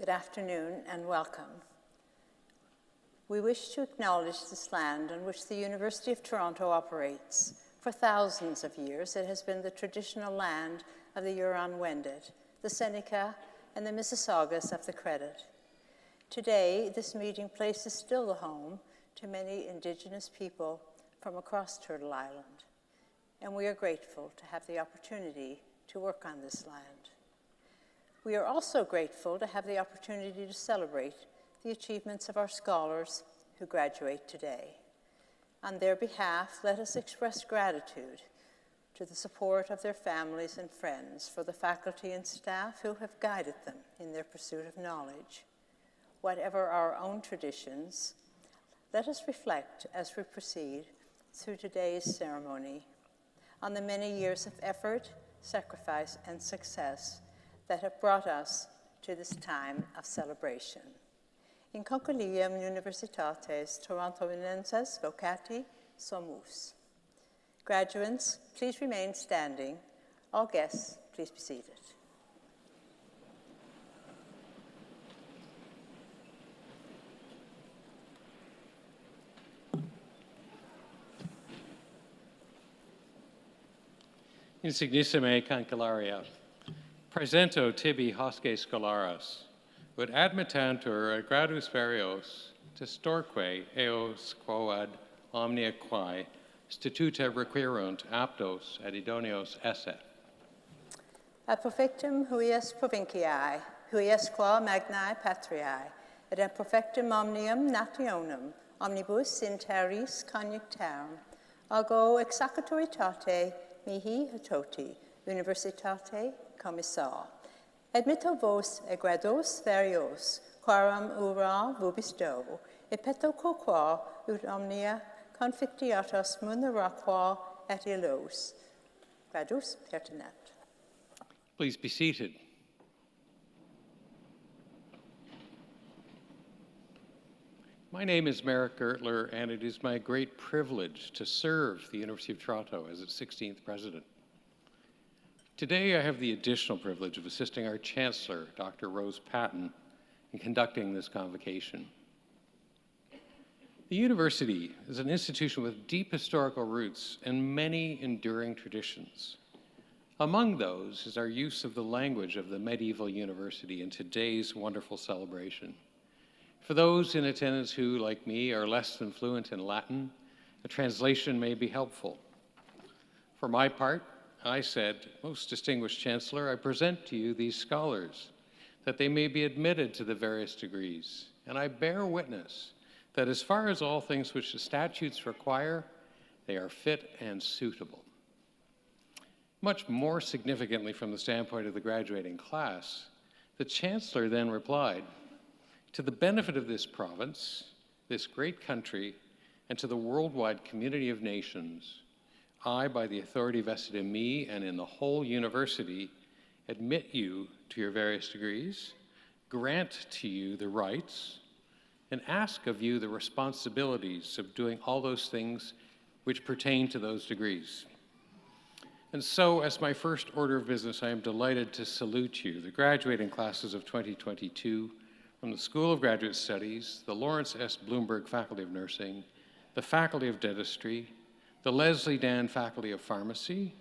Good afternoon and welcome. We wish to acknowledge this land on which the University of Toronto operates. For thousands of years, it has been the traditional land of the Huron-Wendat, the Seneca, and the Mississaugas of the Credit. Today, this meeting place is still the home to many Indigenous people from across Turtle Island, and we are grateful to have the opportunity to work on this land. We are also grateful to have the opportunity to celebrate the achievements of our scholars who graduate today. On their behalf, let us express gratitude to the support of their families and friends, for the faculty and staff who have guided them in their pursuit of knowledge. Whatever our own traditions, let us reflect as we proceed through today's ceremony on the many years of effort, sacrifice, and success that have brought us to this time of celebration. In concilium universitates torontoenses vocati somus. Graduands, please remain standing. All guests, please be seated. Insignissime cancelaria. Presento tibi hosce scholaras, ut admittantur gradus varios testorque eos quoad omnia quae statuta requirunt aptos ad idoneos esse. Ad profectum huius provinciae, huius qua magnae patriae, et ad profectum omnium nationum, omnibus in terris conjunctarum, algo exacatoritate mihi hatoti, universitate commissar. Admitto vos e grados varios, quarum ura vobis do, et peto quoquar ut omnia confictiatos muneraquar et illos. Gradus pertinet. Please be seated. My name is Merrick Gertler, and it is my great privilege to serve the University of Toronto as its 16th president. Today, I have the additional privilege of assisting our Chancellor, Dr. Rose Patton, in conducting this convocation. The university is an institution with deep historical roots and many enduring traditions. Among those is our use of the language of the medieval university in today's wonderful celebration. For those in attendance who, like me, are less than fluent in Latin, a translation may be helpful. For my part, I said, "Most distinguished Chancellor, I present to you these scholars, that they may be admitted to the various degrees, and I bear witness that as far as all things which the statutes require, they are fit and suitable." Much more significantly from the standpoint of the graduating class, the Chancellor then replied, "To the benefit of this province, this great country, and to the worldwide community of nations, I, by the authority vested in me and in the whole university, admit you to your various degrees, grant to you the rights, and ask of you the responsibilities of doing all those things which pertain to those degrees." And so, as my first order of business, I am delighted to salute you, the graduating classes of 2022, from the School of Graduate Studies, the Lawrence S. Bloomberg Faculty of Nursing, the Faculty of Dentistry, the Leslie Dan Faculty of Pharmacy,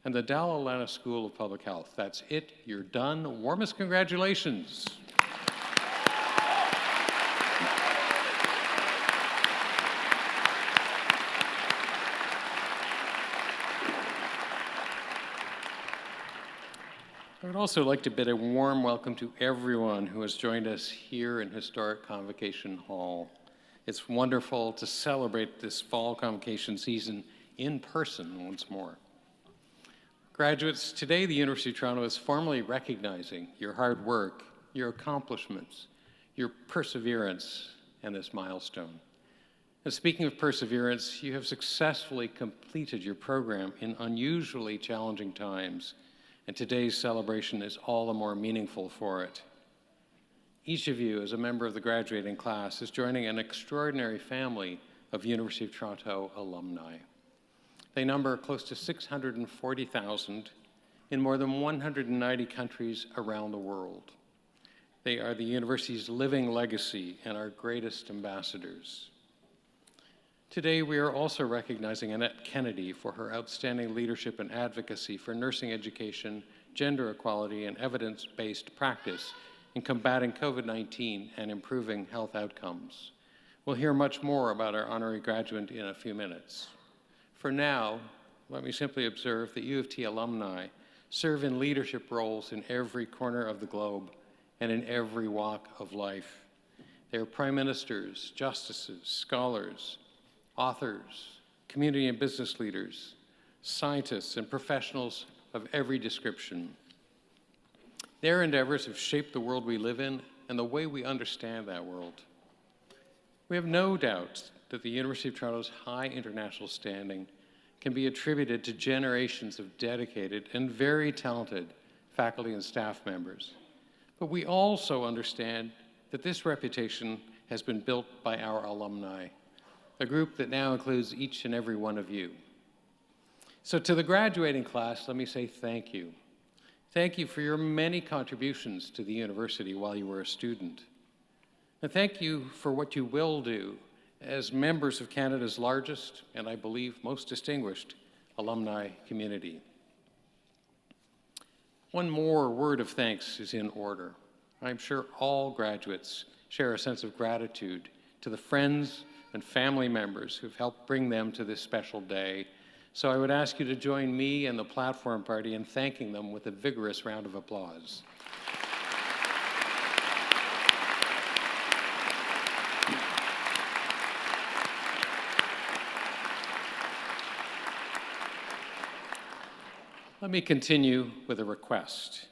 and the Dalla Lana School of Public Health. That's it, you're done. Warmest congratulations. I would also like to bid a warm welcome to everyone who has joined us here in historic Convocation Hall. It's wonderful to celebrate this fall convocation season in person once more. Graduates, today the University of Toronto is formally recognizing your hard work, your accomplishments, your perseverance, and this milestone. And speaking of perseverance, you have successfully completed your program in unusually challenging times, and today's celebration is all the more meaningful for it. Each of you, as a member of the graduating class, is joining an extraordinary family of University of Toronto alumni. They number close to 640,000 in more than 190 countries around the world. They are the university's living legacy and our greatest ambassadors. Today, we are also recognizing Annette Kennedy for her outstanding leadership and advocacy for nursing education, gender equality, and evidence-based practice in combating COVID-19 and improving health outcomes. We'll hear much more about our honorary graduate in a few minutes. For now, let me simply observe that U of T alumni serve in leadership roles in every corner of the globe and in every walk of life. They are prime ministers, justices, scholars, authors, community and business leaders, scientists, and professionals of every description. Their endeavors have shaped the world we live in and the way we understand that world. We have no doubt that the University of Toronto's high international standing can be attributed to generations of dedicated and very talented faculty and staff members. But we also understand that this reputation has been built by our alumni, a group that now includes each and every one of you. So to the graduating class, let me say thank you. Thank you for your many contributions to the university while you were a student. And thank you for what you will do as members of Canada's largest, and I believe most distinguished, alumni community. One more word of thanks is in order. I'm sure all graduates share a sense of gratitude to the friends and family members who've helped bring them to this special day. So I would ask you to join me and the platform party in thanking them with a vigorous round of applause. Let me continue with a request.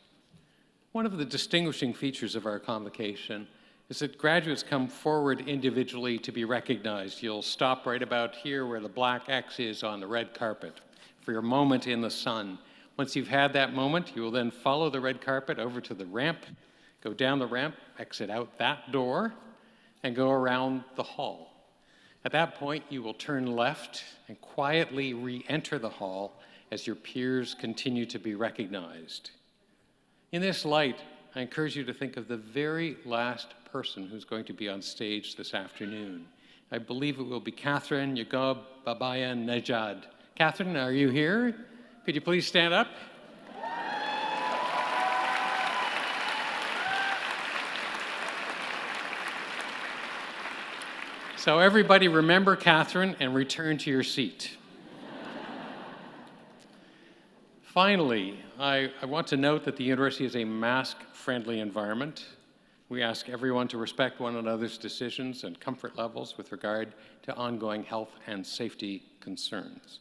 One of the distinguishing features of our convocation is that graduates come forward individually to be recognized. You'll stop right about here where the black X is on the red carpet for your moment in the sun. Once you've had that moment, you will then follow the red carpet over to the ramp, go down the ramp, exit out that door, and go around the hall. At that point, you will turn left and quietly re-enter the hall as your peers continue to be recognized. In this light, I encourage you to think of the very last person who's going to be on stage this afternoon. I believe it will be Catherine Yagob Babaya Nejad. Catherine, are you here? Could you please stand up? So everybody remember Catherine and return to your seat. Finally, I want to note that the university is a mask-friendly environment. We ask everyone to respect one another's decisions and comfort levels with regard to ongoing health and safety concerns.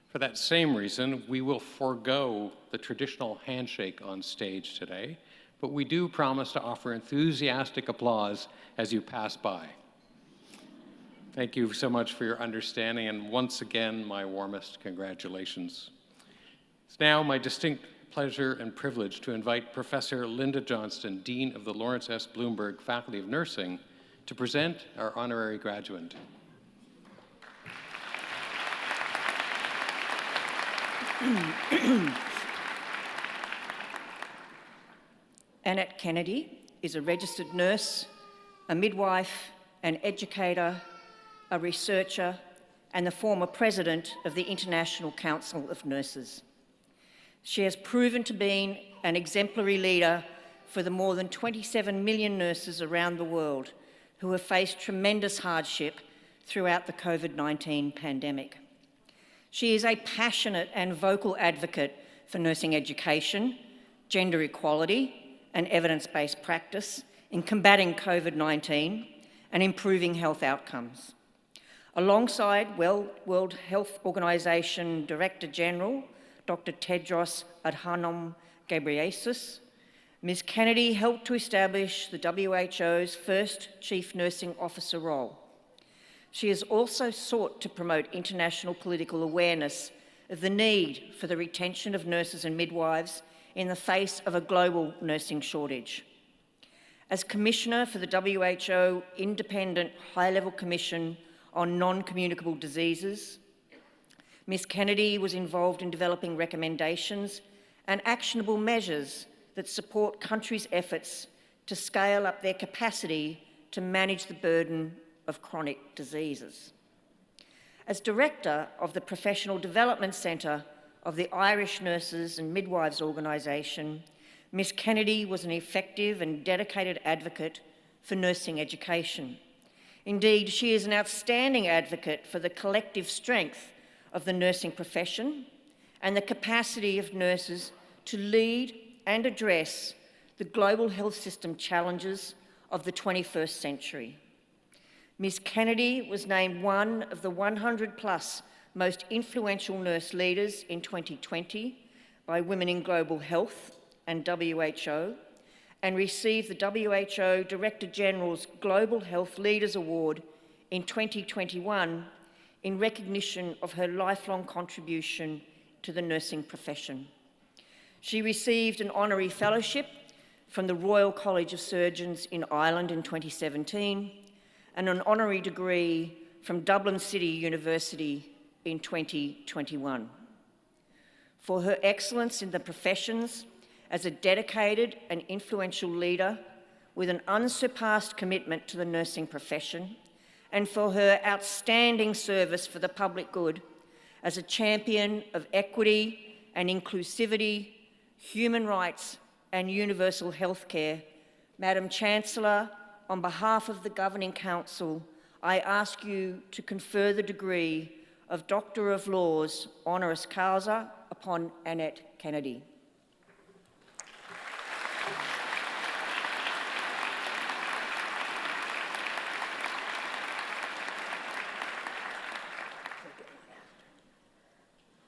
For that same reason, we will forego the traditional handshake on stage today, but we do promise to offer enthusiastic applause as you pass by. Thank you so much for your understanding, and once again, my warmest congratulations. It's now my distinct pleasure and privilege to invite Professor Linda Johnston, Dean of the Lawrence S. Bloomberg Faculty of Nursing, to present our honorary graduand. Annette Kennedy is a registered nurse, a midwife, an educator, a researcher, and the former president of the International Council of Nurses. She has proven to be an exemplary leader for the more than 27 million nurses around the world who have faced tremendous hardship throughout the COVID-19 pandemic. She is a passionate and vocal advocate for nursing education, gender equality, and evidence-based practice in combating COVID-19 and improving health outcomes. Alongside World Health Organization Director General, Dr. Tedros Adhanom Ghebreyesus, Ms. Kennedy helped to establish the WHO's first Chief Nursing Officer role. She has also sought to promote international political awareness of the need for the retention of nurses and midwives in the face of a global nursing shortage. As Commissioner for the WHO Independent High-Level Commission on Non-Communicable Diseases, Ms. Kennedy was involved in developing recommendations and actionable measures that support countries' efforts to scale up their capacity to manage the burden of chronic diseases. As Director of the Professional Development Centre of the Irish Nurses and Midwives Organisation, Ms Kennedy was an effective and dedicated advocate for nursing education. Indeed, she is an outstanding advocate for the collective strength of the nursing profession and the capacity of nurses to lead and address the global health system challenges of the 21st century. Ms Kennedy was named one of the 100+ most influential nurse leaders in 2020 by Women in Global Health and WHO, and received the WHO Director General's Global Health Leaders Award in 2021 in recognition of her lifelong contribution to the nursing profession. She received an honorary fellowship from the Royal College of Surgeons in Ireland in 2017 and an honorary degree from Dublin City University in 2021. For her excellence in the professions as a dedicated and influential leader with an unsurpassed commitment to the nursing profession, and for her outstanding service for the public good as a champion of equity and inclusivity, human rights and universal healthcare, Madam Chancellor, on behalf of the Governing Council, I ask you to confer the degree of Doctor of Laws honoris causa upon Annette Kennedy.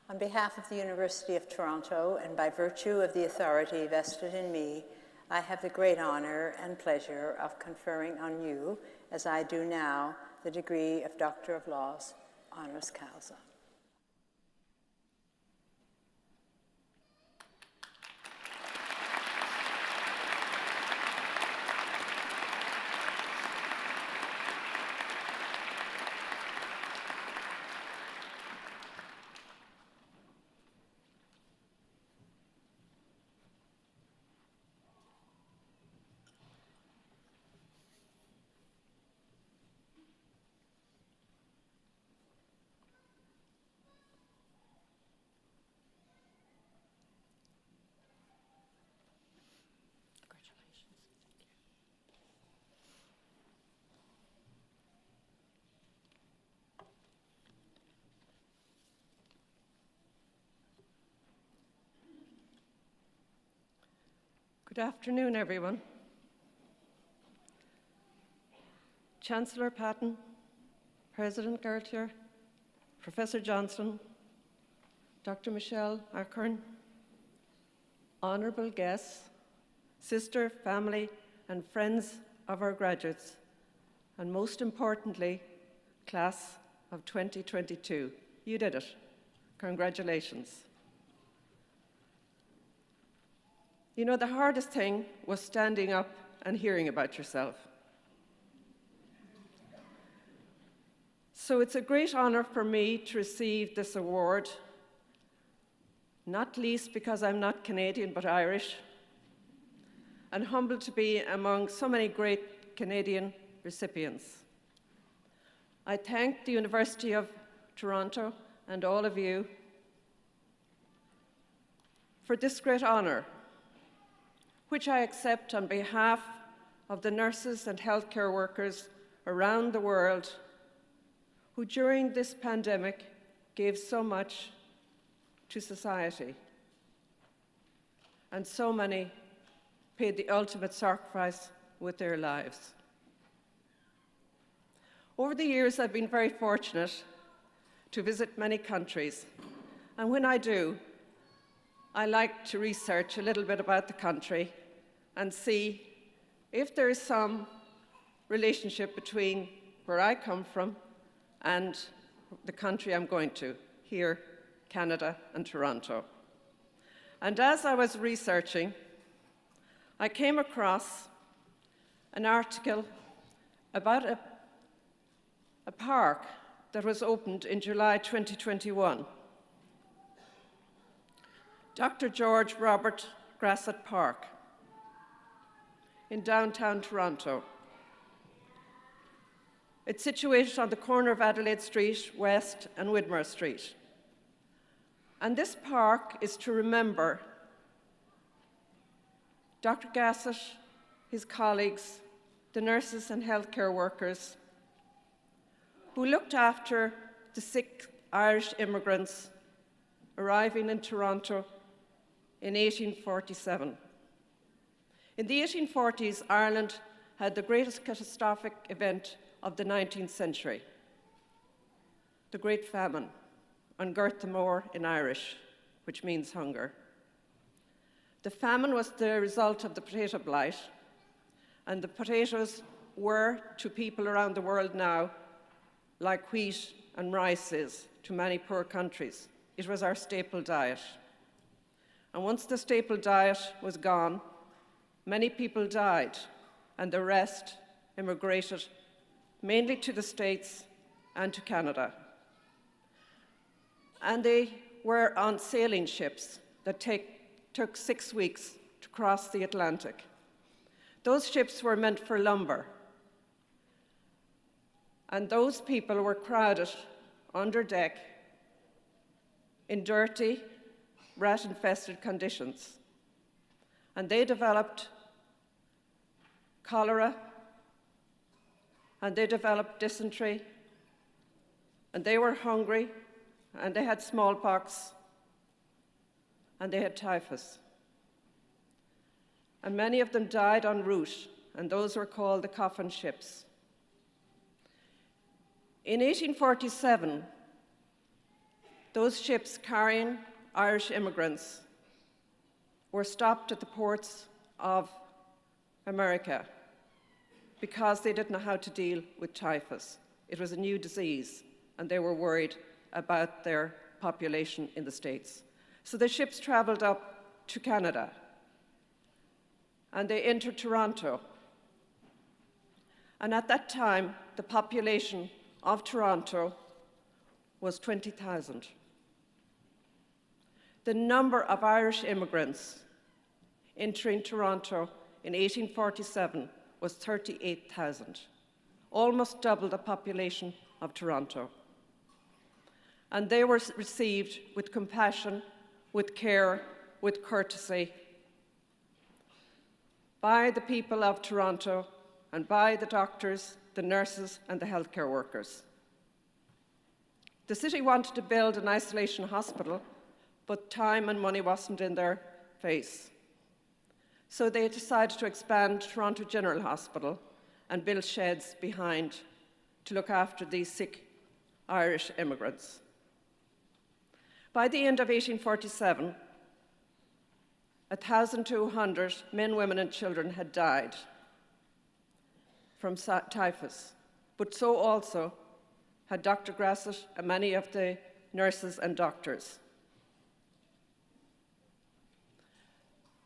On behalf of the University of Toronto and by virtue of the authority vested in me, I have the great honor and pleasure of conferring on you, as I do now, the degree of Doctor of Laws honoris causa. Good afternoon, everyone. Chancellor Patton, President Gertler, Professor Johnson, Dr. Michelle Arkern, honourable guests, sister, family, and friends of our graduates, and most importantly, class of 2022. You did it. Congratulations. You know, the hardest thing was standing up and hearing about yourself. So it's a great honor for me to receive this award, not least because I'm not Canadian but Irish, and humbled to be among so many great Canadian recipients. I thank the University of Toronto and all of you for this great honor, which I accept on behalf of the nurses and healthcare workers around the world who during this pandemic gave so much to society, and so many paid the ultimate sacrifice with their lives. Over the years, I've been very fortunate to visit many countries, and when I do, I like to research a little bit about the country and see if there is some relationship between where I come from and the country I'm going to, here, Canada and Toronto. And as I was researching, I came across an article about a park that was opened in July 2021. Dr. George Robert Grasset Park. in downtown Toronto. It's situated on the corner of Adelaide Street West and Widmer Street. And this park is to remember Dr. Gassett, his colleagues, the nurses and healthcare workers who looked after the sick Irish immigrants arriving in Toronto in 1847. In the 1840s, Ireland had the greatest catastrophic event of the 19th century, the Great Famine, an Gurtha Mór in Irish, which means hunger. The famine was the result of the potato blight, and the potatoes were, to people around the world now, like wheat and rice is to many poor countries. It was our staple diet. And once the staple diet was gone, many people died, and the rest immigrated mainly to the States and to Canada. And they were on sailing ships that took 6 weeks to cross the Atlantic. Those ships were meant for lumber. And those people were crowded under deck in dirty, rat-infested conditions. And they developed cholera, and they developed dysentery, and they were hungry, and they had smallpox, and they had typhus. And many of them died en route, and those were called the coffin ships. In 1847, those ships carrying Irish immigrants were stopped at the ports of America because they didn't know how to deal with typhus. It was a new disease, and they were worried about their population in the States. So the ships traveled up to Canada, and they entered Toronto. And at that time, the population of Toronto was 20,000. The number of Irish immigrants entering Toronto in 1847 was 38,000, almost double the population of Toronto. And they were received with compassion, with care, with courtesy by the people of Toronto and by the doctors, the nurses, and the healthcare workers. The city wanted to build an isolation hospital, but time and money wasn't in their face. So they decided to expand Toronto General Hospital and build sheds behind to look after these sick Irish immigrants. By the end of 1847, 1,200 men, women, and children had died from typhus, but so also had Dr. Gassett and many of the nurses and doctors.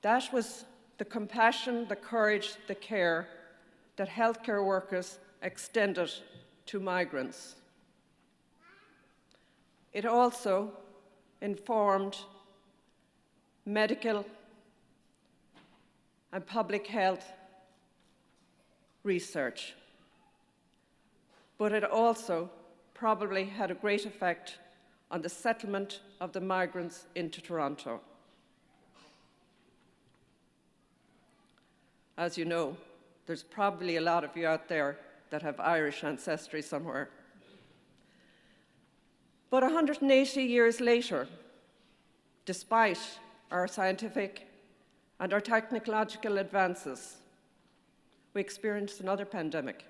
That was the compassion, the courage, the care that healthcare workers extended to migrants. It also informed medical and public health research, but it also probably had a great effect on the settlement of the migrants into Toronto. As you know, there's probably a lot of you out there that have Irish ancestry somewhere. But 180 years later, despite our scientific and our technological advances, we experienced another pandemic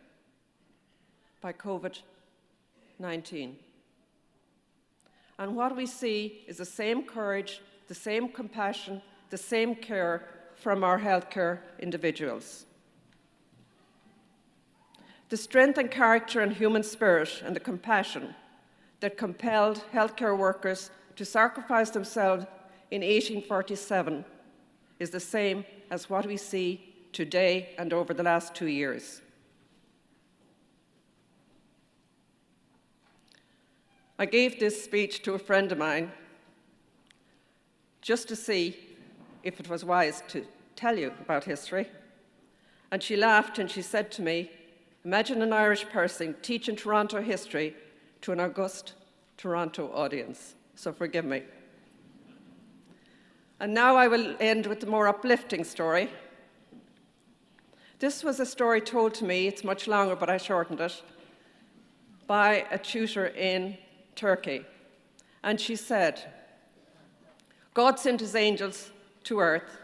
by COVID-19. And what we see is the same courage, the same compassion, the same care from our healthcare individuals. The strength and character and human spirit and the compassion that compelled healthcare workers to sacrifice themselves in 1847 is the same as what we see today and over the last 2 years. I gave this speech to a friend of mine just to see if it was wise to tell you about history. And she laughed and she said to me, imagine an Irish person teaching Toronto history to an august Toronto audience. So forgive me. And now I will end with the more uplifting story. This was a story told to me, it's much longer, but I shortened it, by a tutor in Turkey. And she said, God sent his angels to earth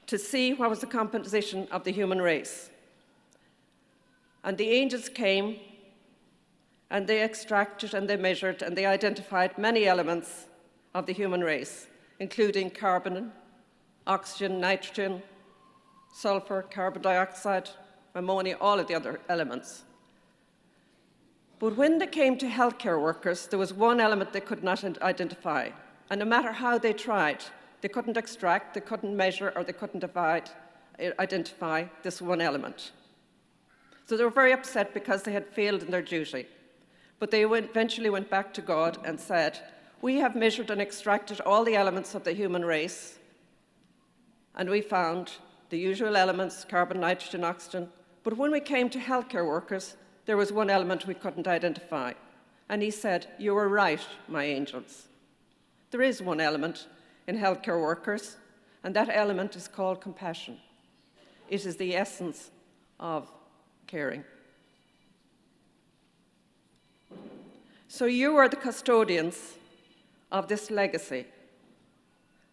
to see what was the composition of the human race. And the angels came, and they extracted and they measured and they identified many elements of the human race, including carbon, oxygen, nitrogen, sulfur, carbon dioxide, ammonia, all of the other elements. But when they came to healthcare workers, there was one element they could not identify. And no matter how they tried, they couldn't extract, they couldn't measure, or they couldn't identify this one element. So they were very upset because they had failed in their duty. But they eventually went back to God and said, we have measured and extracted all the elements of the human race, and we found the usual elements, carbon, nitrogen, oxygen. But when we came to healthcare workers, there was one element we couldn't identify. And he said, you were right, my angels. There is one element in healthcare workers, and that element is called compassion. It is the essence of caring. So you are the custodians of this legacy.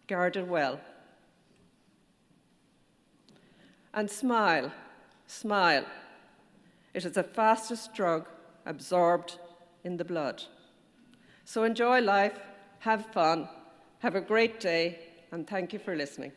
Guard it well. And smile, smile. It is the fastest drug absorbed in the blood. So enjoy life, have fun, have a great day, and thank you for listening.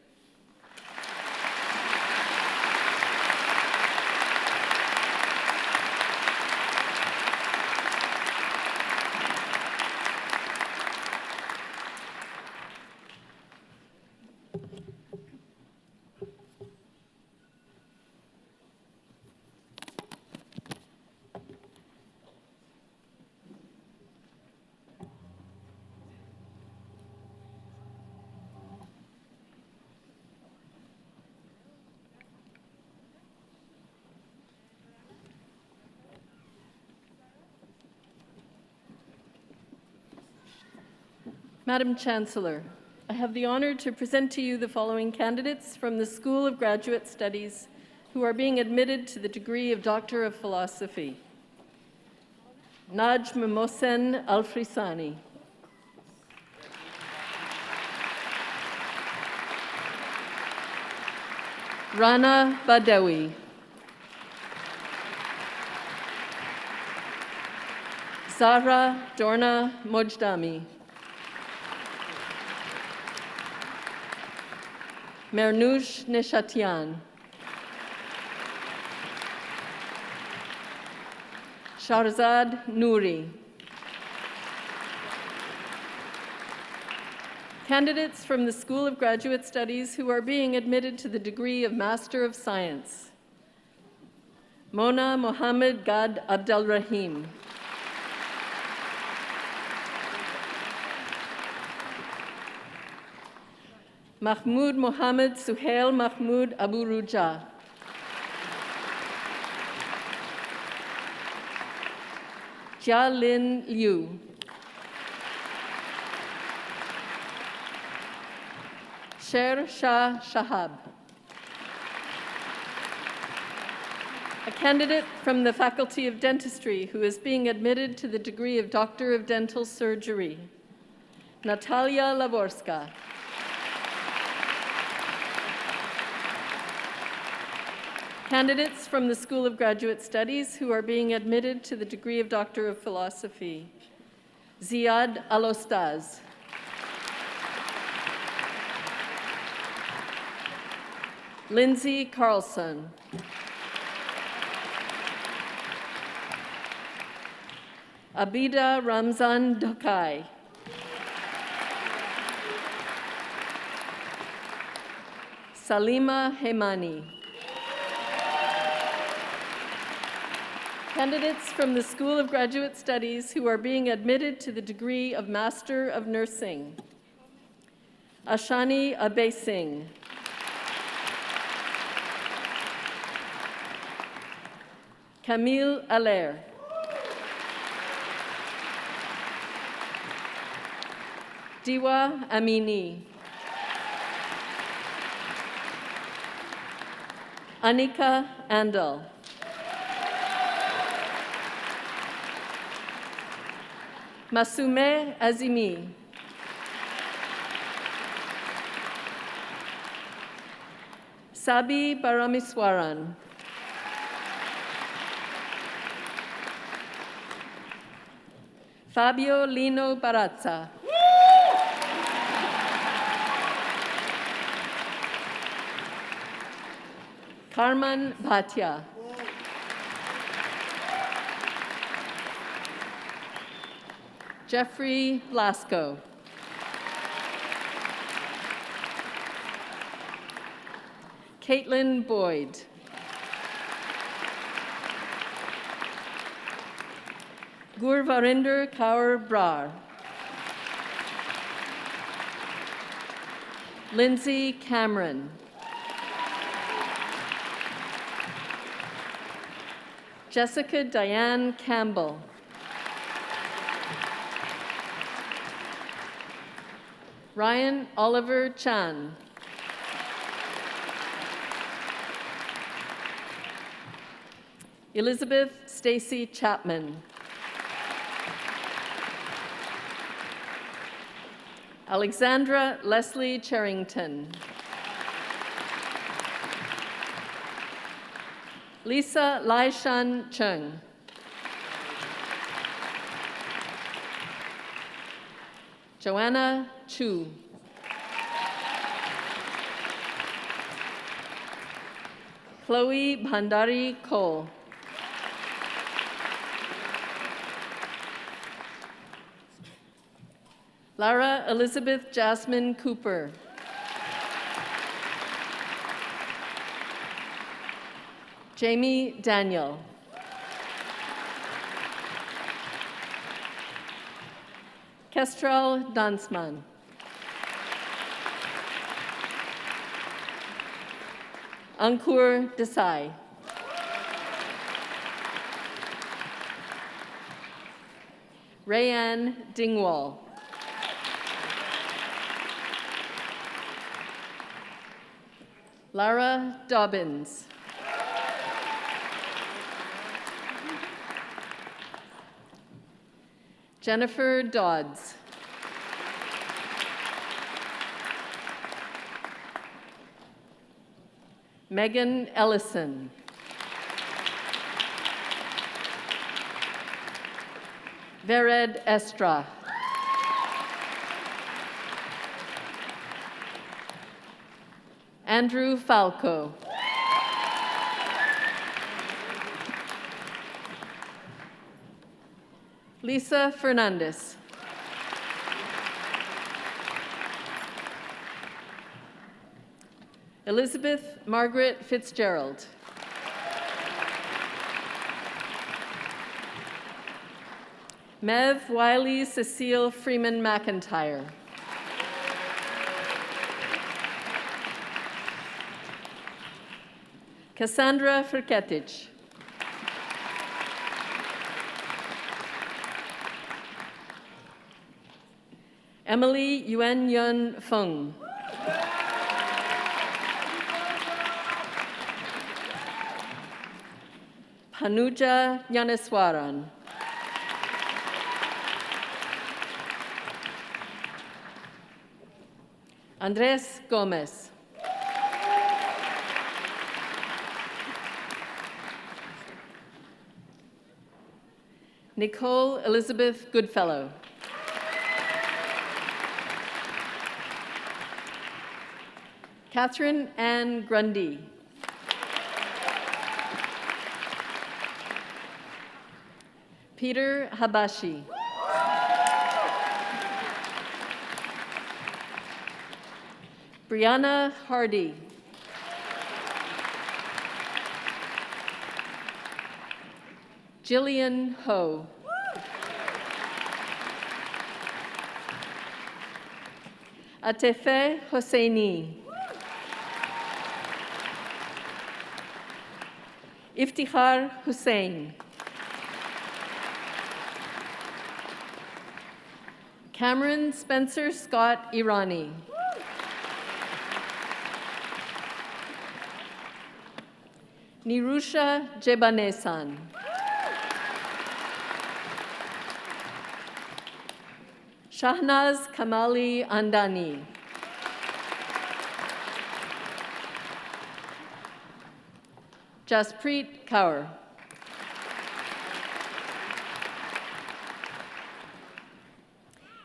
Madam Chancellor, I have the honor to present to you the following candidates from the School of Graduate Studies who are being admitted to the degree of Doctor of Philosophy. Najm Mohsen Al-Frisani. Rana Badawi. Zahra Dorna Mojdami. Mernoush Neshatian. Shahrazad Nouri. Candidates from the School of Graduate Studies who are being admitted to the degree of Master of Science. Mona Mohammed Gad Abdel Rahim. Mahmoud Mohammed Suhail Mahmoud Abu Ruja. Jia Lin Liu. Sher Shah Shahab. A candidate from the Faculty of Dentistry who is being admitted to the degree of Doctor of Dental Surgery. Natalia Lavorska. Candidates from the School of Graduate Studies who are being admitted to the degree of Doctor of Philosophy. Ziad Al-Ostaz. Lindsay Carlson. Abida Ramzan Dokai. Salima Hemani. Candidates from the School of Graduate Studies who are being admitted to the degree of Master of Nursing. Ashani Abey Singh. Camille Allaire. Diwa Amini. Anika Andal. Masume Azimi. Sabi Baramiswaran. Fabio Lino Barazza. Carmen Bhatia. Jeffrey Blasco. Caitlin Boyd. Gurvarinder Kaur Brar. Lindsay Cameron. Jessica Diane Campbell. Ryan Oliver Chan. Elizabeth Stacy Chapman. Alexandra Leslie Charrington. Lisa Laishan Chung. Joanna Chu. Chloe Bhandari Cole. Lara Elizabeth Jasmine Cooper. Jamie Daniel. Kestrel Dansman. Ankur Desai. Rayanne Dingwall. Lara Dobbins. Jennifer Dodds. Megan Ellison. Vered Estra. Andrew Falco. Lisa Fernandez. Elizabeth Margaret Fitzgerald. Mev Wiley Cecile Freeman McIntyre. Cassandra Firketich. Emily Yuen Yun Fung. Panuja Yaneswaran. Andres Gomez. Nicole Elizabeth Goodfellow. Catherine Ann Grundy. Peter Habashi. Brianna Hardy. Jillian Ho. Atefe Hosseini. Iftikhar Hussain. Cameron Spencer Scott Irani. Nirusha Jebanesan. Shahnaz Kamali Andani. Jaspreet Kaur.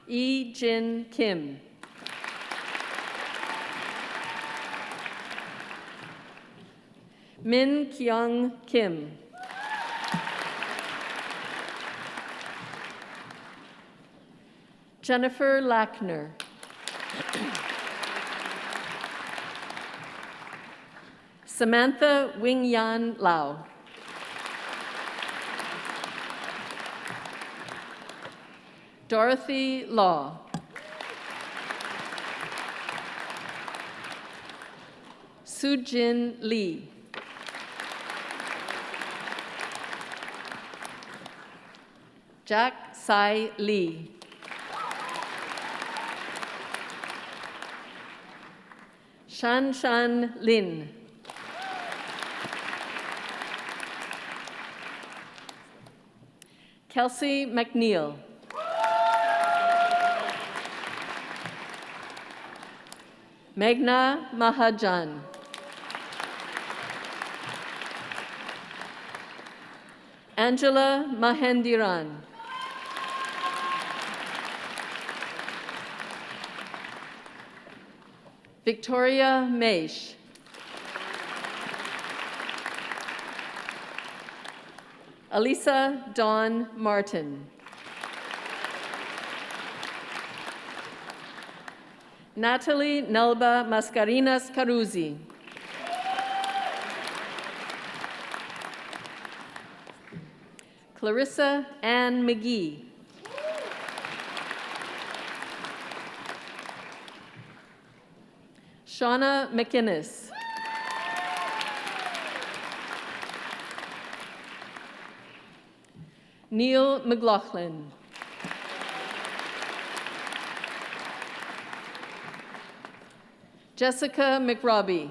E. Jin Kim. Min Kyung Kim. Jennifer Lackner. Samantha Wingyan Lau. Dorothy Law. Sujin Lee. Jack Sai Lee. Shan Shan Lin. Kelsey McNeil. Meghna Mahajan. Angela Mahendiran. Victoria Maish. Alisa Dawn Martin. Natalie Nelba Mascarinas Caruzzi. Clarissa Ann McGee. Shauna McInnes. Neil McLaughlin. Jessica McRobbie.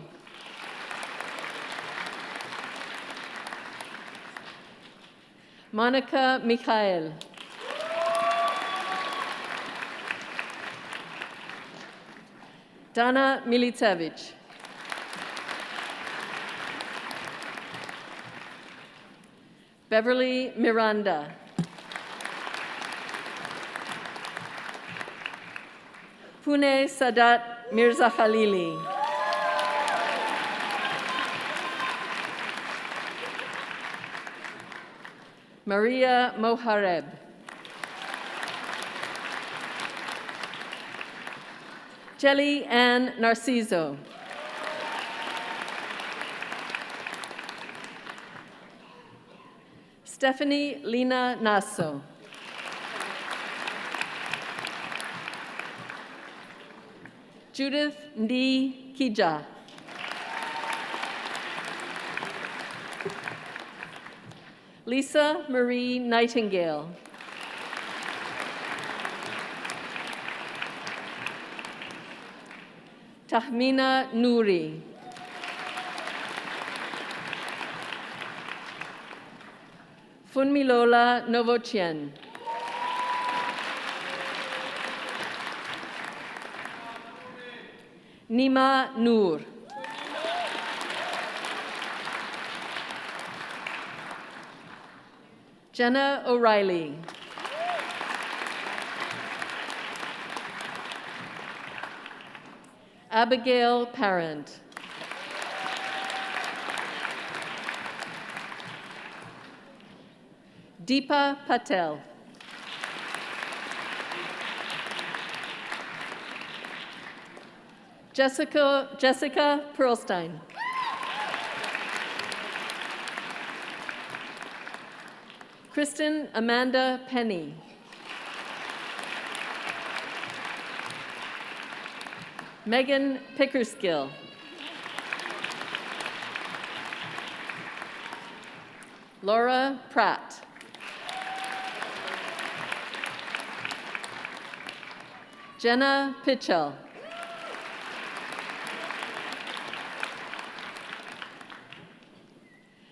Monica Mikhail. Dana Militsevich. Beverly Miranda. Pune Sadat Mirza Khalili. Maria Mohareb. Jelly Ann Narciso. Stephanie Lina Nasso. Judith Ndi Kija. Lisa Marie Nightingale. Tahmina Nouri. Funmilola Novochien. Nima Noor. Jenna O'Reilly. Abigail Parent. Deepa Patel. Jessica Perlstein. Kristen Amanda Penny. Megan Pickerskill. Laura Pratt. Jenna Pitchell.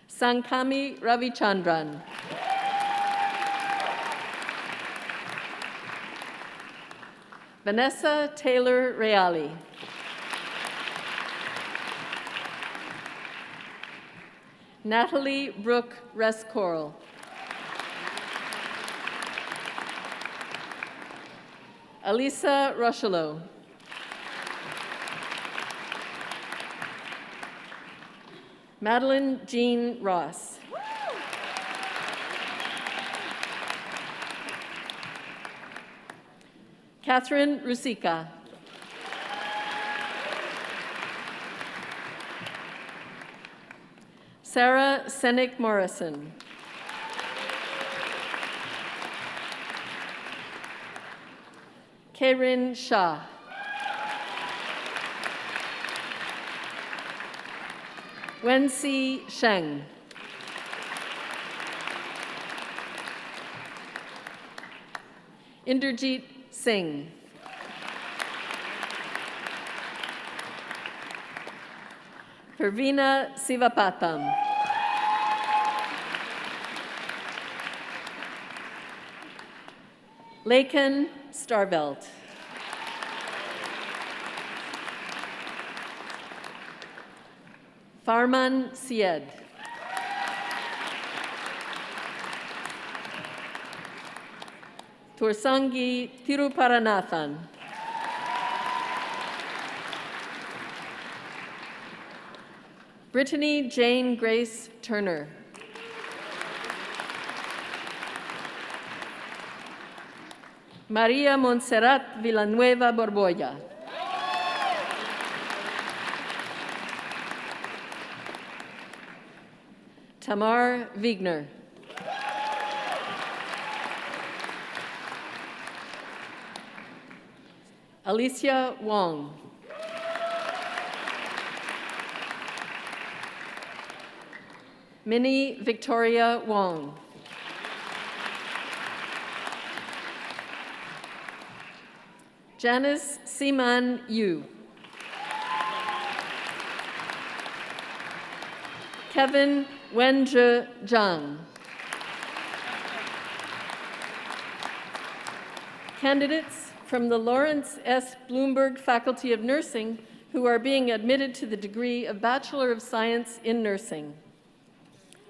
Sankami Ravichandran. Vanessa Taylor Reali. Natalie Brooke Rescoral. Elisa Rochelot. Madeline Jean Ross. Catherine Rusika. Sarah Senek Morrison. Karen Shah. Wenxi Sheng. Inderjeet Singh. Pervina Sivapatham. Laken Starvelt. Farman Syed. Tursangi Tiruparanathan. Brittany Jane Grace Turner. Maria Montserrat Villanueva Borbolla. Tamar Wigner. Alicia Wong. Minnie Victoria Wong. Janice Siman Yu. Kevin Wenje Zhang. Candidates from the Lawrence S. Bloomberg Faculty of Nursing who are being admitted to the degree of Bachelor of Science in Nursing.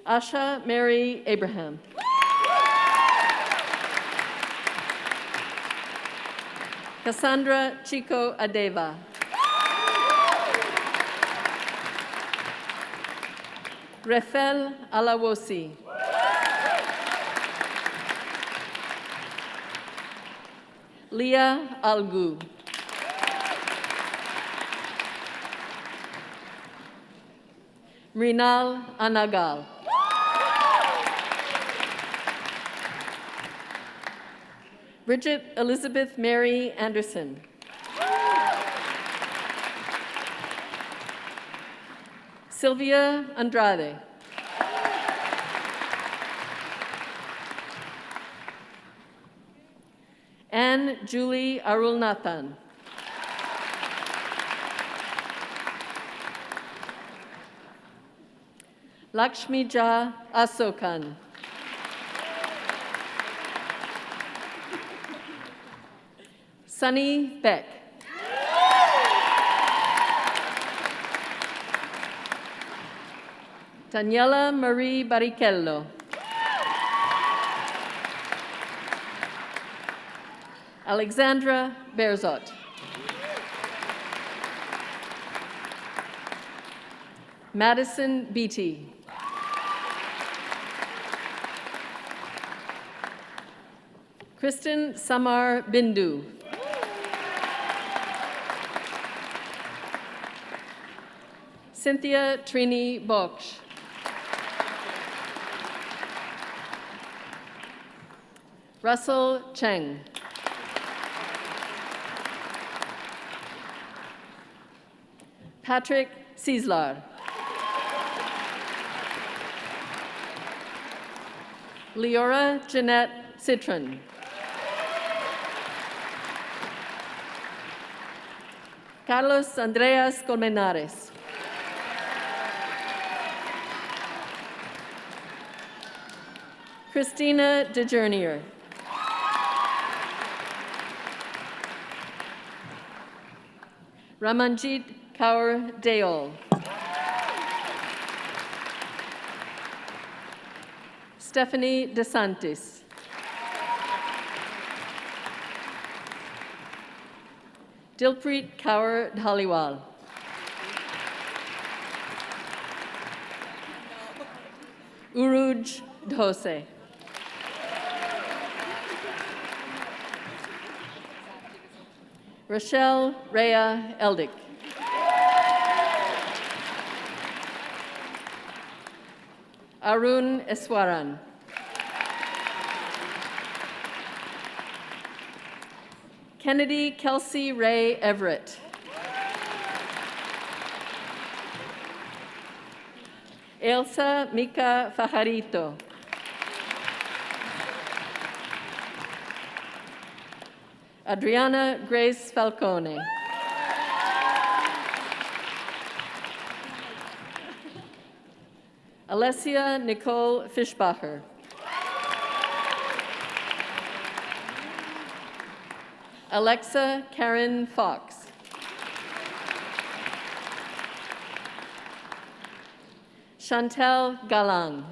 Asha Mary Abraham. Cassandra Chico Adeva. Refel Alawosi. Leah Algu. Mrinal Anagal. Bridget Elizabeth Mary Anderson. Sylvia Andrade. Anne Julie Arulnathan. Lakshmi Ja Asokan. Sunny Beck. Daniela Marie Barrichello. Alexandra Berzot. Madison Beatty. Kristen Samar Bindu. Cynthia Trini Boksh. Russell Cheng. Patrick Cieslar. Leora Jeanette Citron. Carlos Andreas Colmenares. Christina DeJournier. Ramanjit Kaur Deol. Stephanie DeSantis. Dilpreet Kaur Dhaliwal. Uruj Dhose. Rochelle Rhea Eldick. Arun Eswaran. Kennedy Kelsey Ray Everett. Elsa Mika Fajarito. Adriana Grace Falcone. Alessia Nicole Fischbacher. Alexa Karen Fox. Chantel Galan.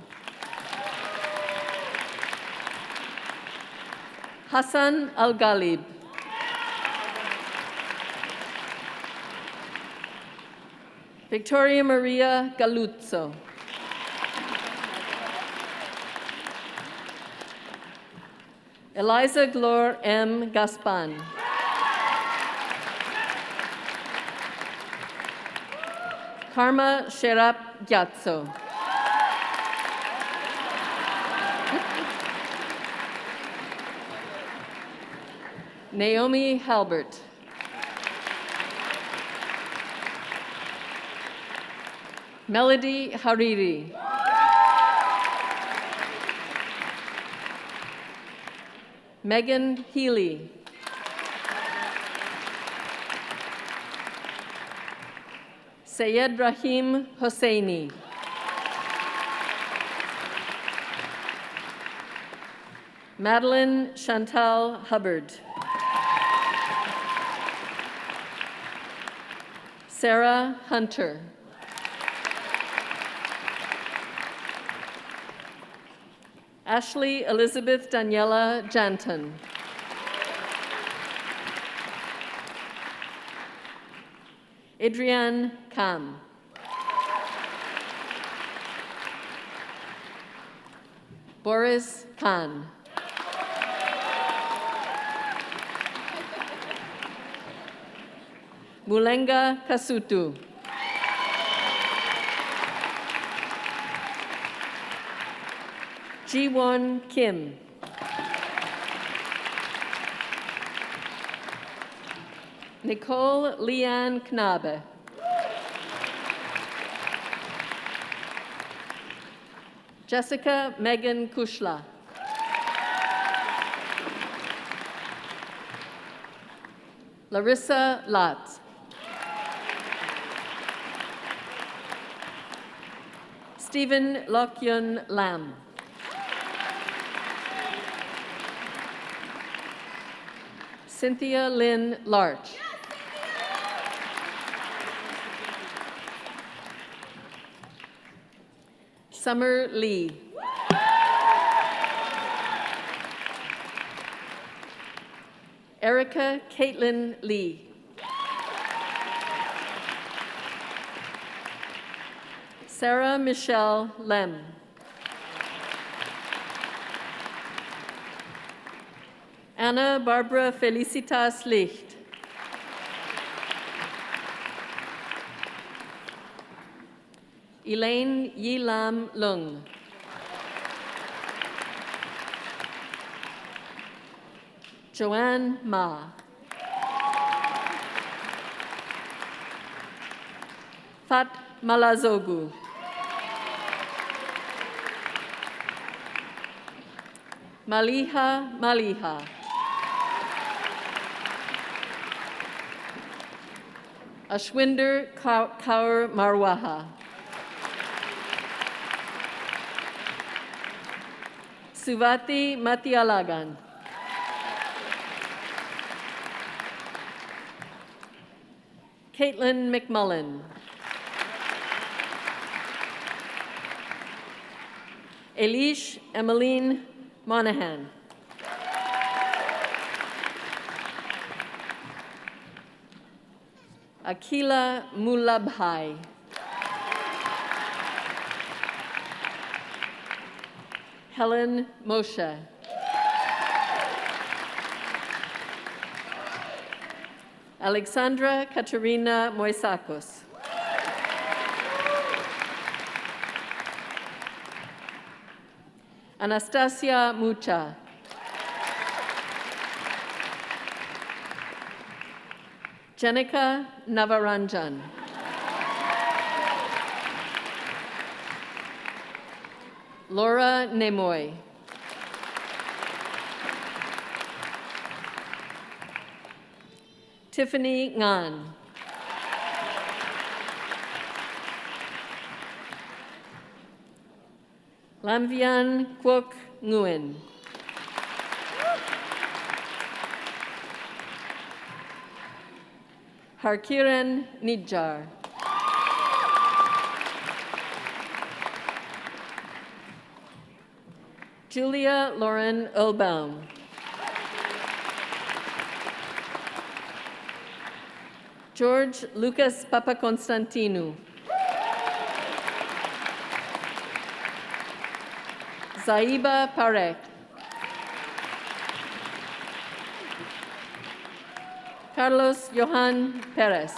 Hassan Al-Ghalib. Victoria Maria Galuzzo. Eliza Glor M. Gaspan. Karma Sherap Gyatso. Naomi Halbert. Melody Hariri. Megan Healy. Sayed Rahim Hosseini. Madeline Chantal Hubbard. Sarah Hunter. Ashley Elizabeth Daniela Janton. Adrienne Kam. Boris Khan. Mulenga Kasutu. Ji-won Kim. Nicole Leanne Knabe. Jessica Megan Kushla. Larissa Latz. Stephen Lokyun Lam. Cynthia Lynn Larch. Summer Lee. Erica Caitlin Lee. Sarah Michelle Lem. Anna Barbara Felicitas Licht. Elaine Yilam Lung. Joanne Ma. Fat Malazogu. Maliha Maliha. Ashwinder Kaur Marwaha. Suvati Matialagan. Caitlin McMullen. Elish Emmeline Monahan. Akila Mulabhai. Helen Moshe. Alexandra Katerina Moisakos. Anastasia Mucha. Jenica Navaranjan. Laura Nemoy. Tiffany Ngan. Lamvian Kwok Nguyen. Harkiran Nidjar. Julia Lauren Earlbaum. George Lucas Papakonstantinou. Zaiba Parek. Carlos Johan Perez.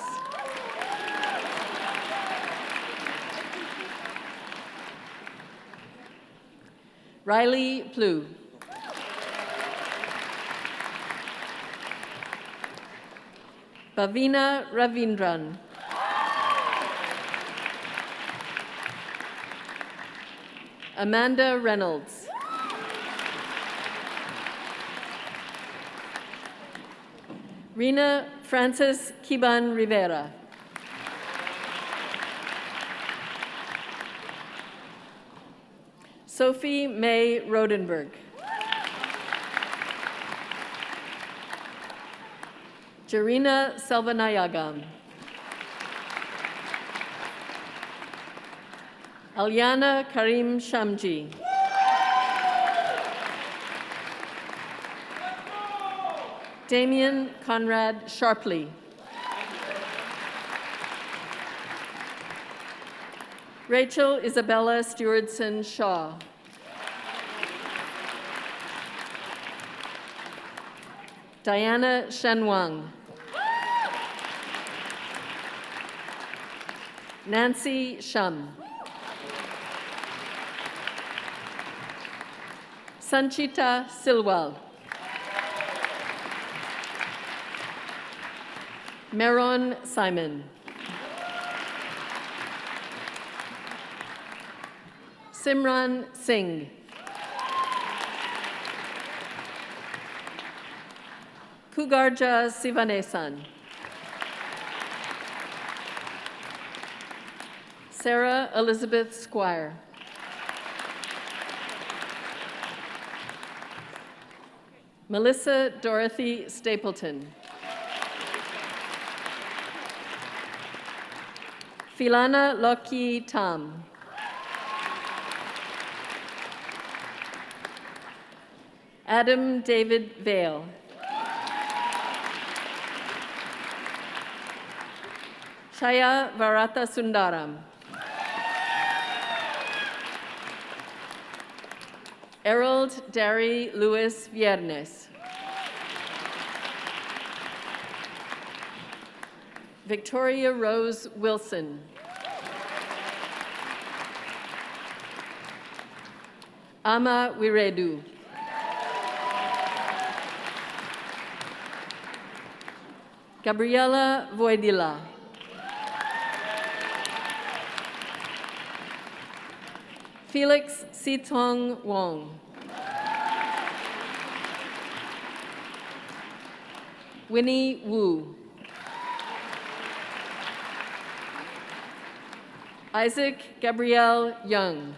Riley Plu. Bhavina Ravindran. Amanda Reynolds. Rena Frances Kiban Rivera. Sophie May Rodenberg. Jarina Selvanayagam. Alyana Karim Shamji. Damien Conrad Sharpley. Rachel Isabella Stewardson Shaw. Diana Shenwang. Nancy Shum. Sanchita Silwal. Meron Simon. Simran Singh. Kugarja Sivanesan. Sarah Elizabeth Squire. Melissa Dorothy Stapleton. Filana Loki Tam. Adam David Vale. Shaya Varata Sundaram. Errol Derry Luis Viernes. Victoria Rose Wilson. Ama Wiredu. Gabriela Voidila. Felix Sitong Wong. Winnie Wu. Isaac Gabrielle Young.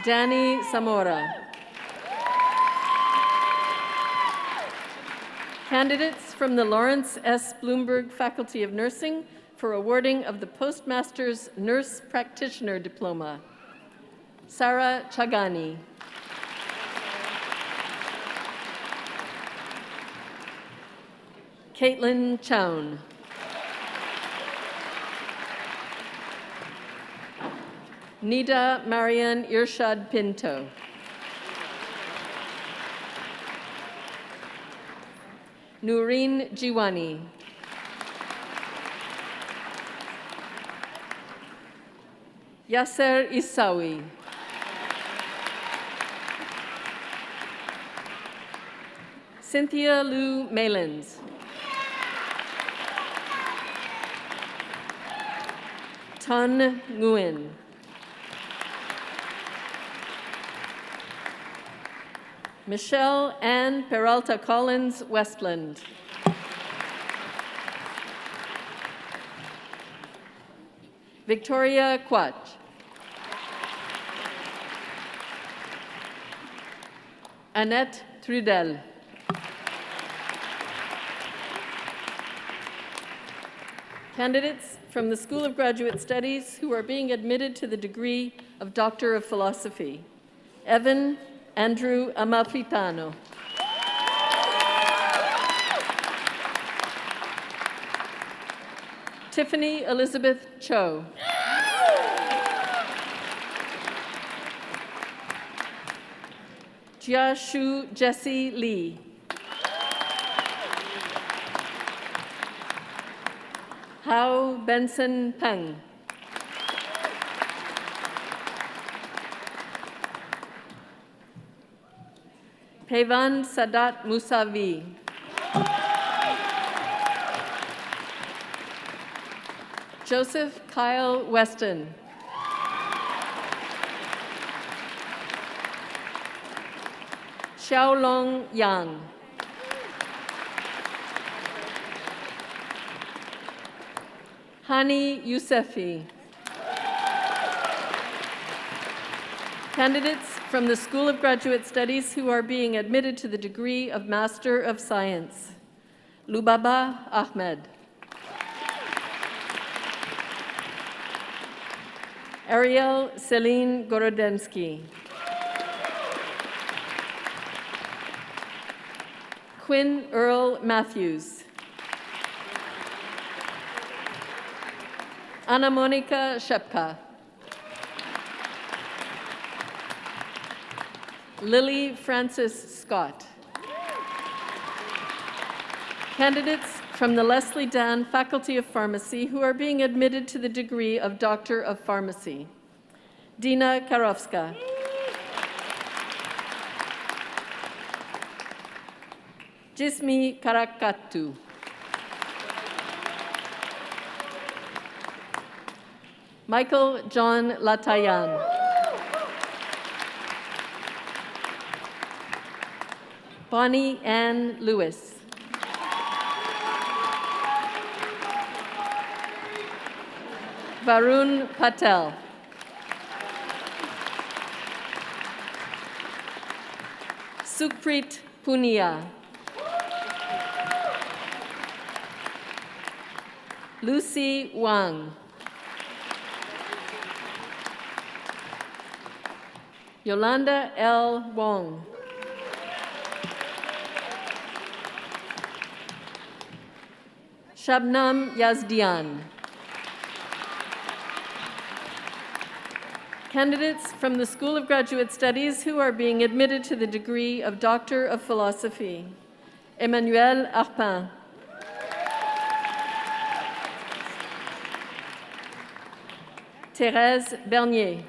Danny Zamora. Candidates from the Lawrence S. Bloomberg Faculty of Nursing for awarding of the Postmaster's Nurse Practitioner Diploma. Sarah Chagani. Caitlin Chown. Nida Marian Irshad Pinto. Nooreen Jiwani. Yasser Isawi. Cynthia Lou Malins. Ton Nguyen. Michelle Ann Peralta Collins Westland. Victoria Quach. Annette Trudel. Candidates from the School of Graduate Studies who are being admitted to the degree of Doctor of Philosophy. Evan Andrew Amalfitano. Tiffany Elizabeth Cho. Jiashu Jesse Lee. Hao Benson Peng. Pavan Sadat Musavi. Joseph Kyle Weston. Xiaolong Yang. Hani Yousefi. Candidates from the School of Graduate Studies who are being admitted to the degree of Master of Science. Lubaba Ahmed. Ariel Celine Gorodensky. Quinn Earl Matthews. Anna Monica Shepka. Lily Francis Scott. Candidates from the Leslie Dan Faculty of Pharmacy who are being admitted to the degree of Doctor of Pharmacy. Dina Karofska. Jismi Karakatu. Michael John Latayan. Bonnie Ann Lewis. Varun Patel. Sukhpreet Punia. Lucy Wang. Yolanda L. Wong. Shabnam Yazdian. Candidates from the School of Graduate Studies who are being admitted to the degree of Doctor of Philosophy. Emmanuel Arpin. Thérèse Bernier.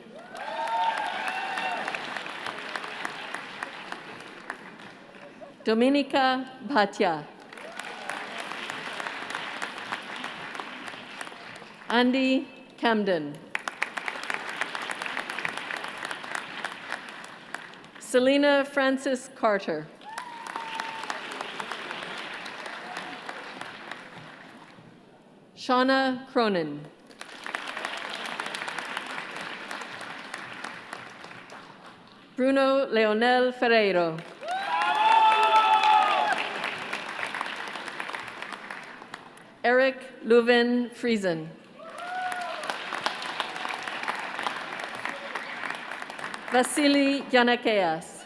Dominika Bhatia. Andy Camden. Selena Francis Carter. Shauna Cronin. Bruno Leonel Ferreiro. Eric Leuven Friesen. Vasily Yanakeas.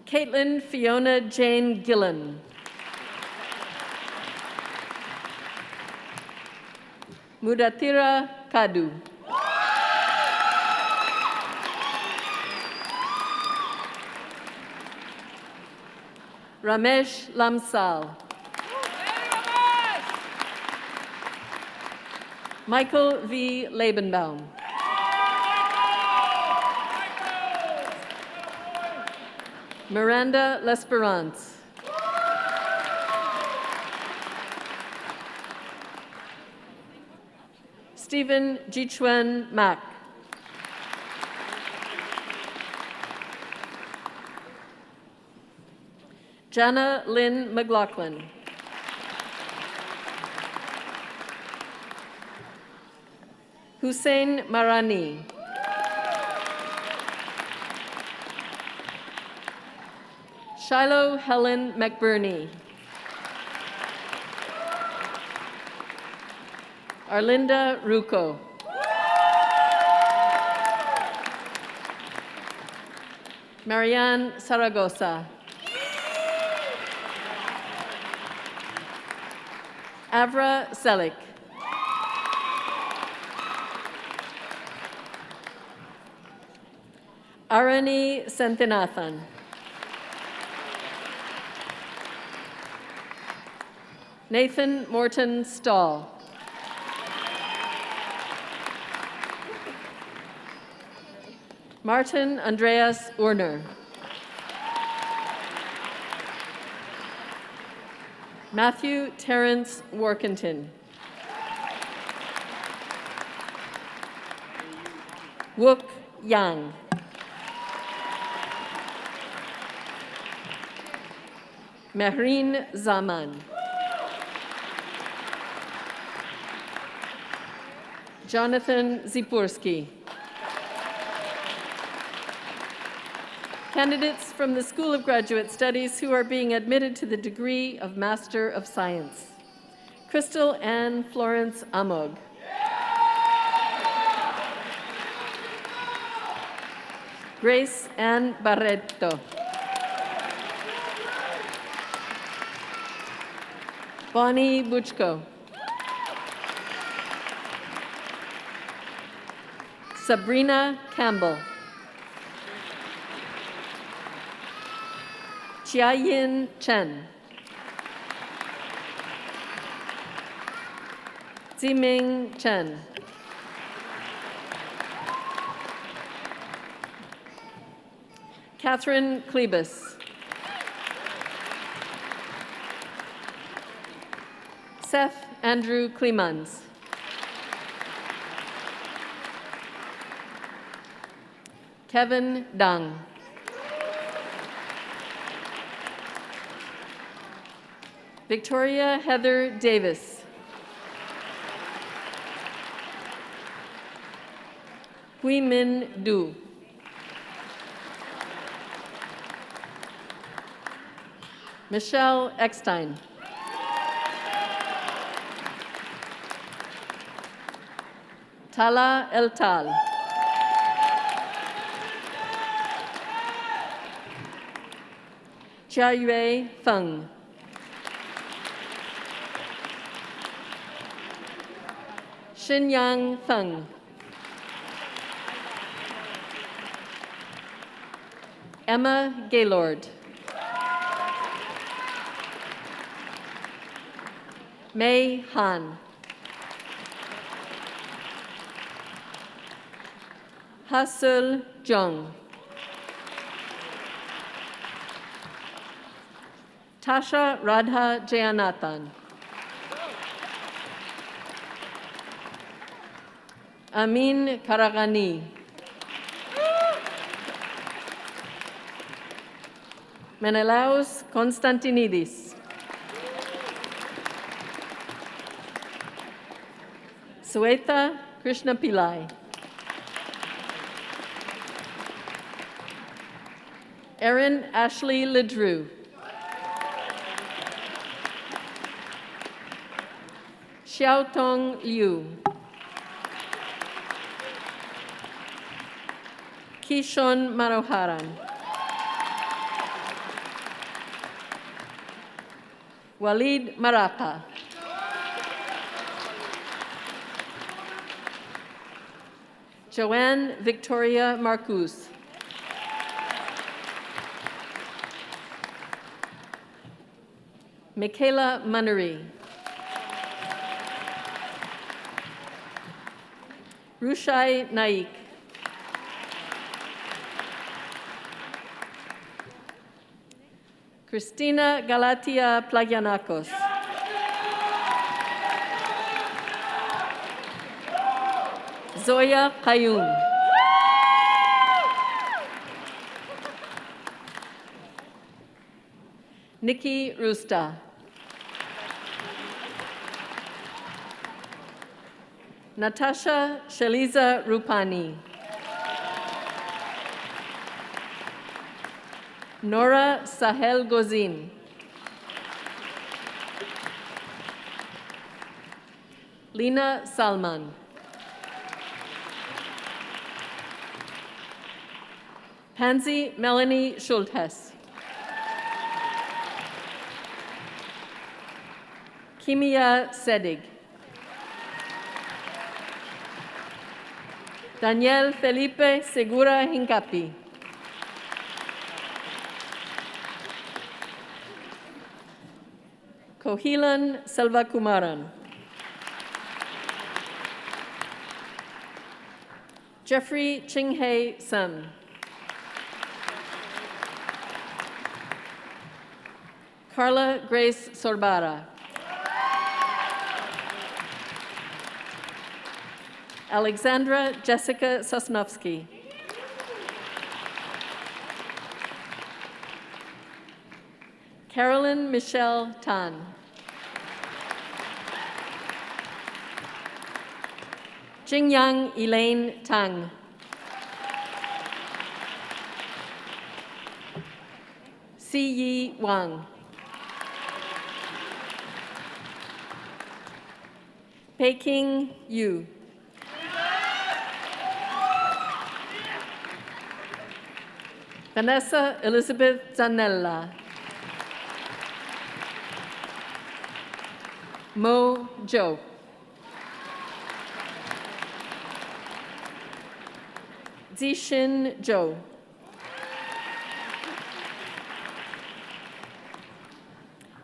Caitlin Fiona Jane Gillen. Mudatira Kadu. Ramesh Lamsal. Michael V. Lebenbaum. Miranda L'Esperance. Stephen Jichuen Mack. Jana Lynn McLaughlin. Hussein Marani. Shiloh Helen McBurney. Arlinda Rucco. Marianne Zaragoza. Avra Selik. Arani Senthinathan. Nathan Morton Stahl. Martin Andreas Urner. Matthew Terrence Workington. Wook Yang. Mehreen Zaman. Jonathan Zipurski. Candidates from the School of Graduate Studies who are being admitted to the degree of Master of Science. Crystal Ann Florence Amog. Grace Ann Barreto. Bonnie Buchko. Sabrina Campbell. Chia-Yin Chen. Ziming Chen. Catherine Klebus. Seth Andrew Clemans. Kevin Dung. Victoria Heather Davis. Hui Min Du. Michelle Eckstein. Tala El Tal. Chia Yue Feng. Xinyang Feng. Emma Gaylord. Mei Han. Hasul Jung. Tasha Radha Jayanathan. Amin Karagani. Menelaos Konstantinidis. Swetha Krishna Pillai. Erin Ashley Ledrew. Xiaotong Liu. Kishon Manoharan. Walid Maraka. Joanne Victoria Marcus. Michaela Munnery. Rushai Naik. Christina Galatia Plagianakos. Zoya Qayyum. Nikki Rusta. Natasha Shaliza Rupani. Nora Sahel Gozin. Lina Salman. Pansy Melanie Schultes. Kimia Sedig. Daniel Felipe Segura Hincapi. Kohilan Selvakumaran. Jeffrey Chinghe Sun. Carla Grace Sorbara. Alexandra Jessica Sosnovsky. Carolyn Michelle Tan. Jingyang Elaine Tang. Si Yi Wang. Peking Yu. Vanessa Elizabeth Zanella. Mo Jo. Zixin Zhou.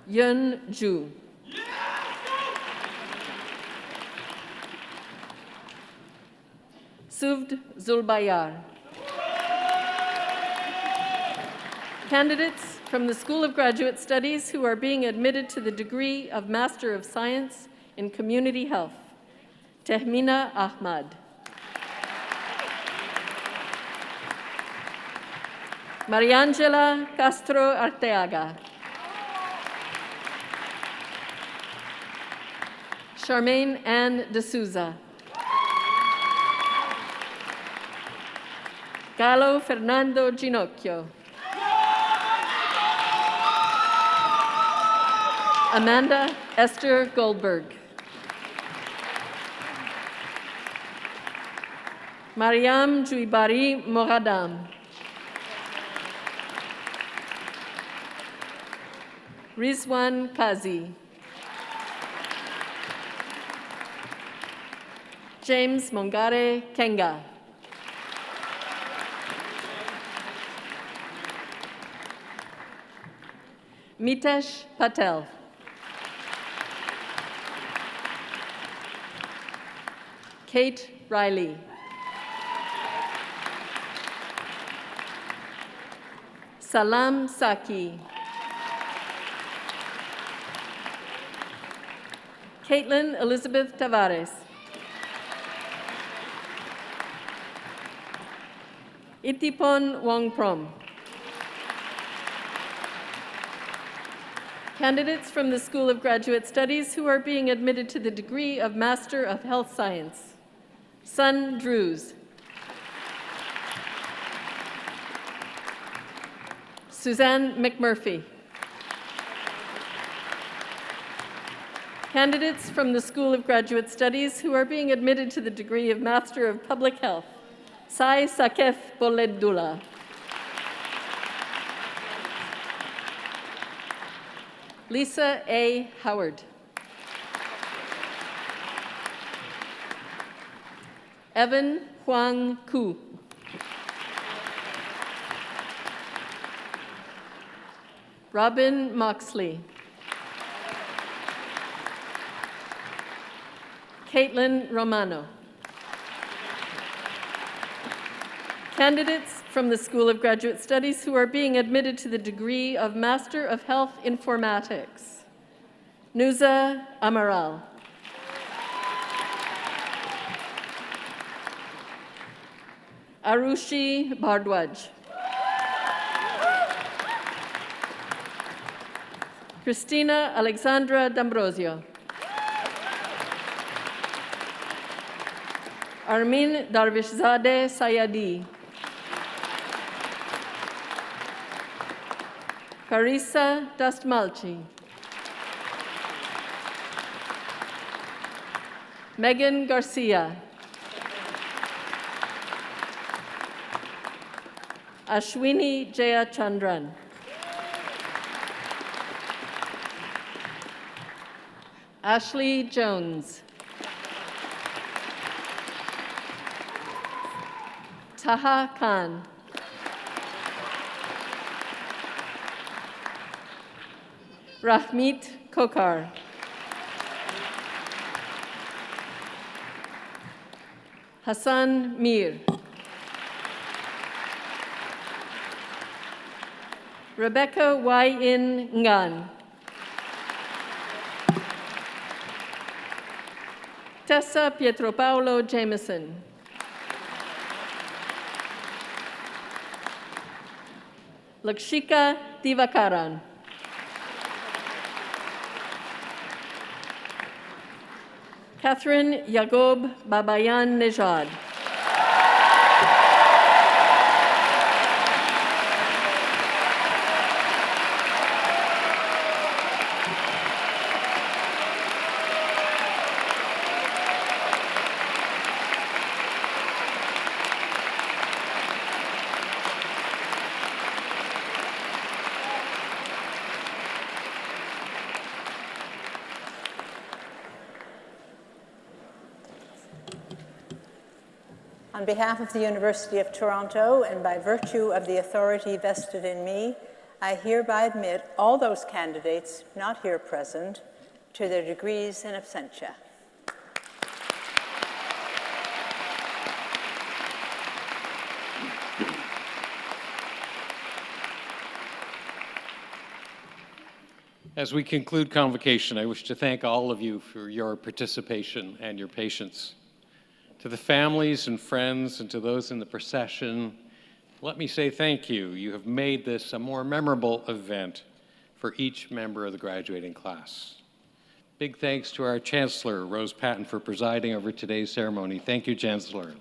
Yun Zhu. Suvd Zulbayar. Candidates from the School of Graduate Studies who are being admitted to the degree of Master of Science in Community Health. Tehmina Ahmad. Mariangela Castro Arteaga. Charmaine Ann D'Souza. Galo Fernando Ginocchio. Amanda Esther Goldberg. Mariam Juibari Moradam. Rizwan Kazi. James Mongare Kenga. Mitesh Patel. Kate Riley. Salam Saki. Caitlin Elizabeth Tavares. Itipon Wongprom. Candidates from the School of Graduate Studies who are being admitted to the degree of Master of Health Science. Sun Drews. Suzanne McMurphy. Candidates from the School of Graduate Studies who are being admitted to the degree of Master of Public Health. Sai Sakef Boledula. Lisa A. Howard. Evan Huang Ku. Robin Moxley. Caitlin Romano. Candidates from the School of Graduate Studies who are being admitted to the degree of Master of Health Informatics. Nuza Amaral. Arushi Bardwaj. Christina Alexandra D'Ambrosio. Armin Darvishzadeh Sayadi. Carissa Dastmalchi. Megan Garcia. Ashwini Jayachandran. Ashley Jones. Taha Khan. Rahmeet Kokar. Hassan Mir. Rebecca Y.N. Ngan. Tessa Pietropaulo Jameson. Lakshika Divakaran. Catherine Yagob Babayan Nejad. On behalf of the University of Toronto and by virtue of the authority vested in me, I hereby admit all those candidates not here present to their degrees in absentia. As we conclude Convocation, I wish to thank all of you for your participation and your patience. To the families and friends and to those in the procession, let me say thank you. You have made this a more memorable event for each member of the graduating class. Big thanks to our Chancellor, Rose Patton, for presiding over today's ceremony. Thank you, Chancellor.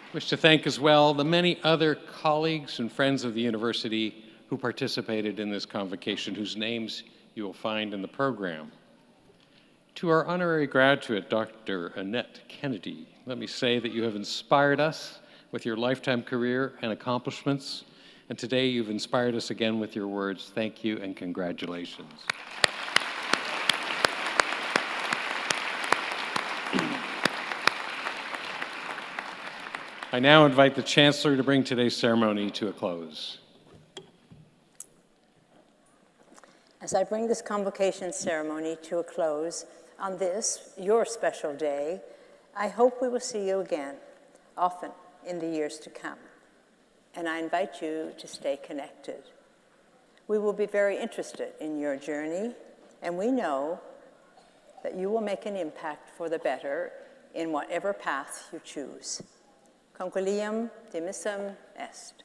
I wish to thank as well the many other colleagues and friends of the university who participated in this convocation, whose names you will find in the program. To our honorary graduate, Dr. Annette Kennedy, let me say that you have inspired us with your lifetime career and accomplishments, and today you've inspired us again with your words. Thank you and congratulations. I now invite the Chancellor to bring today's ceremony to a close. As I bring this convocation ceremony to a close on this, your special day, I hope we will see you again, often in the years to come. And I invite you to stay connected. We will be very interested in your journey, and we know that you will make an impact for the better in whatever path you choose. Concilium dimissum est.